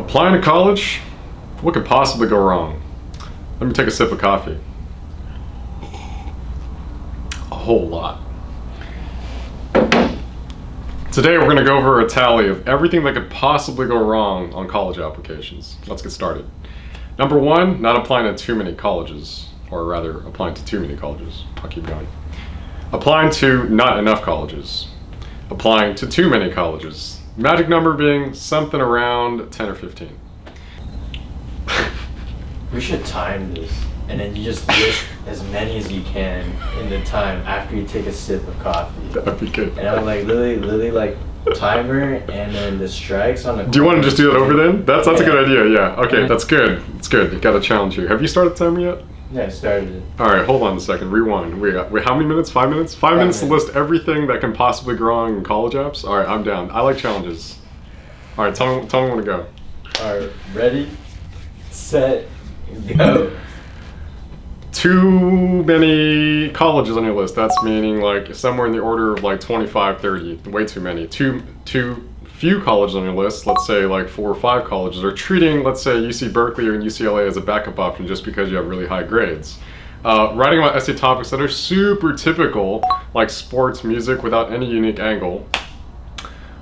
Applying to college? What could possibly go wrong? Let me take a sip of coffee. A whole lot. Today we're going to go over a tally of everything that could possibly go wrong on college applications. Let's get started. Number one, not applying to too many colleges, or rather applying to too many colleges. I'll keep going. Applying to not enough colleges. Applying to too many colleges. Magic number being something around 10 or 15. We should time this, and then you just list as many as you can in the time after you take a sip of coffee. That'd be good. And I'm like literally like timer, and then the strikes on the. Do you want to just do that over then? That's a good idea. Yeah. Okay, And that's good. It's good. You got a challenge here. Have you started the timer yet? Yeah, I started it. All right, hold on a second. Rewind. Wait, how many minutes? 5 minutes? 5 minutes to list everything that can possibly go wrong in college apps. All right, I'm down. I like challenges. All right, tell me when to go. All right, ready, set, go. Too many colleges on your list. That's meaning like somewhere in the order of like 25, 30. Way too many. Too few colleges on your list. Let's say like 4 or 5 colleges are treating, let's say UC Berkeley or UCLA as a backup option just because you have really high grades. Writing about essay topics that are super typical, like sports, music, without any unique angle.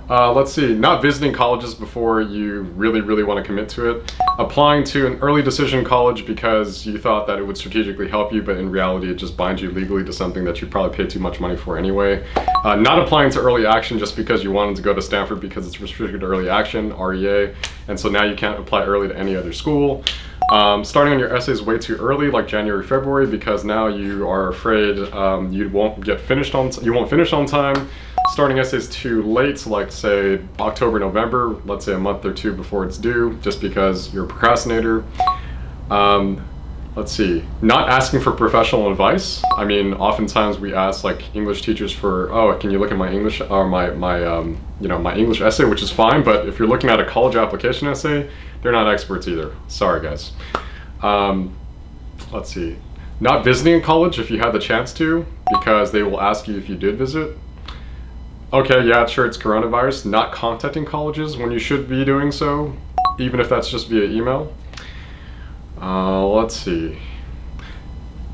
Let's see, not visiting colleges before you really want to commit to it. Applying to an early decision college because you thought that it would strategically help you, but in reality it just binds you legally to something that you probably paid too much money for anyway. Not applying to early action just because you wanted to go to Stanford because it's restricted to early action, REA, and so now you can't apply early to any other school. Starting on your essays way too early, like January, February, because now you are afraid you won't finish on time. Starting essays too late, like say October, November, let's say a month or 2 before it's due, just because you're a procrastinator. Let's see, not asking for professional advice. I mean, oftentimes we ask like English teachers for, oh, can you look at my English or my English essay, which is fine, but if you're looking at a college application essay, they're not experts either. Sorry, guys. Let's see, not visiting college if you had the chance to, because they will ask you if you did visit. Okay, yeah, sure, it's coronavirus. Not contacting colleges when you should be doing so, even if that's just via email. Let's see.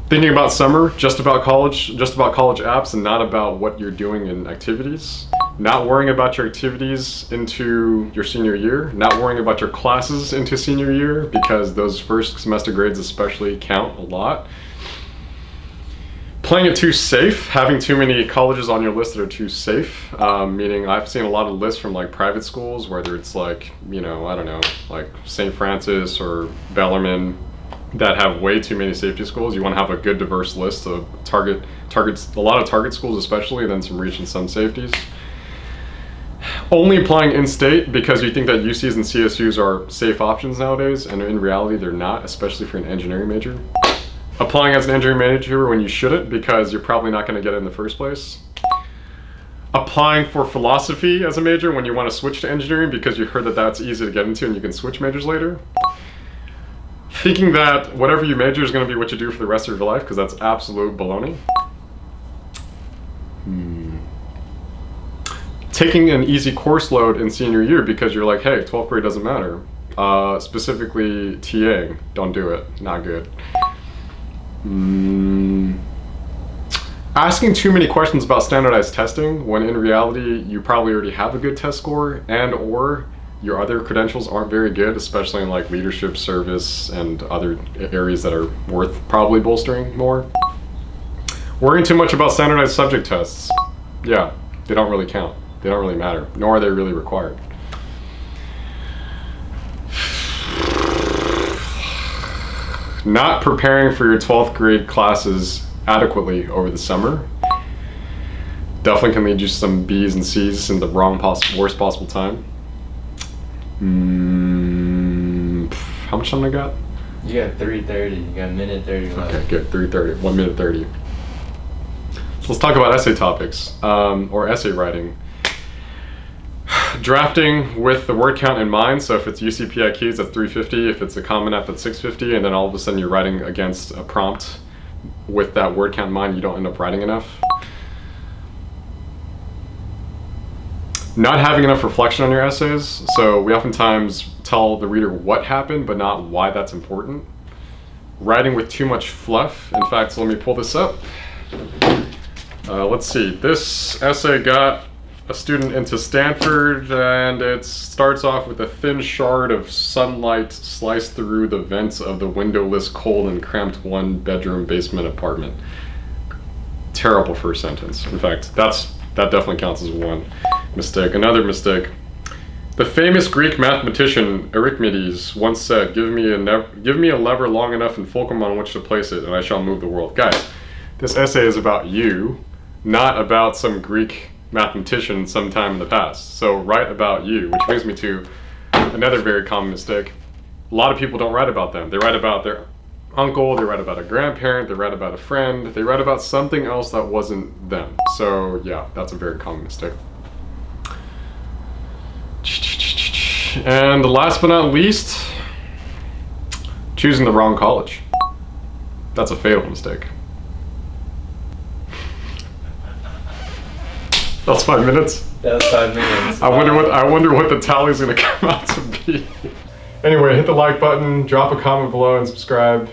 Thinking about summer, just about college apps, and not about what you're doing in activities. Not worrying about your activities into your senior year. Not worrying about your classes into senior year, because those first semester grades especially count a lot. Playing it too safe, having too many colleges on your list that are too safe, meaning I've seen a lot of lists from like private schools, whether it's like, I don't know, like St. Francis or Bellarmine, that have way too many safety schools. You want to have a good diverse list of targets, a lot of target schools especially, and then some reach and some safeties. Only applying in-state because you think that UCs and CSUs are safe options nowadays, and in reality they're not, especially for an engineering major. Applying as an engineering major when you shouldn't, because you're probably not going to get it in the first place. Applying for philosophy as a major when you want to switch to engineering because you heard that that's easy to get into and you can switch majors later. Thinking that whatever you major is going to be what you do for the rest of your life, because that's absolute baloney. Taking an easy course load in senior year because you're like, hey, 12th grade doesn't matter. Specifically TAing, don't do it, not good. Asking too many questions about standardized testing when in reality you probably already have a good test score, and or your other credentials aren't very good, especially in like leadership, service, and other areas that are worth probably bolstering more. Worrying too much about standardized subject tests. Yeah, they don't really count. They don't really matter, nor are they really required. Not preparing for your 12th grade classes adequately over the summer definitely can lead you to some B's and C's in the worst possible time. How much time I got? You got 3:30. You got a minute 30 left. Okay, good. 3:30. 1 minute 30. So let's talk about essay topics or essay writing. Drafting with the word count in mind, so if it's UCPIQs, that's 350, if it's a Common App, that's 650, and then all of a sudden you're writing against a prompt with that word count in mind, you don't end up writing enough. Not having enough reflection on your essays. So we oftentimes tell the reader what happened, but not why that's important. Writing with too much fluff. In fact, let me pull this up. Let's see. This essay got a student into Stanford, and it starts off with a thin shard of sunlight sliced through the vents of the windowless, cold, and cramped one-bedroom basement apartment. Terrible first sentence. In fact, that definitely counts as one mistake. Another mistake. The famous Greek mathematician Archimedes once said, give me a lever long enough and fulcrum on which to place it, and I shall move the world." Guys, this essay is about you, not about some Greek mathematician sometime in the past. So write about you, which brings me to another very common mistake. A lot of people don't write about them. They write about their uncle, they write about a grandparent, they write about a friend, they write about something else that wasn't them. So yeah, that's a very common mistake. And last but not least, choosing the wrong college. That's a fatal mistake. That's 5 minutes. That was 5 minutes. I wonder what the tally's gonna come out to be. Anyway, hit the like button, drop a comment below, and subscribe.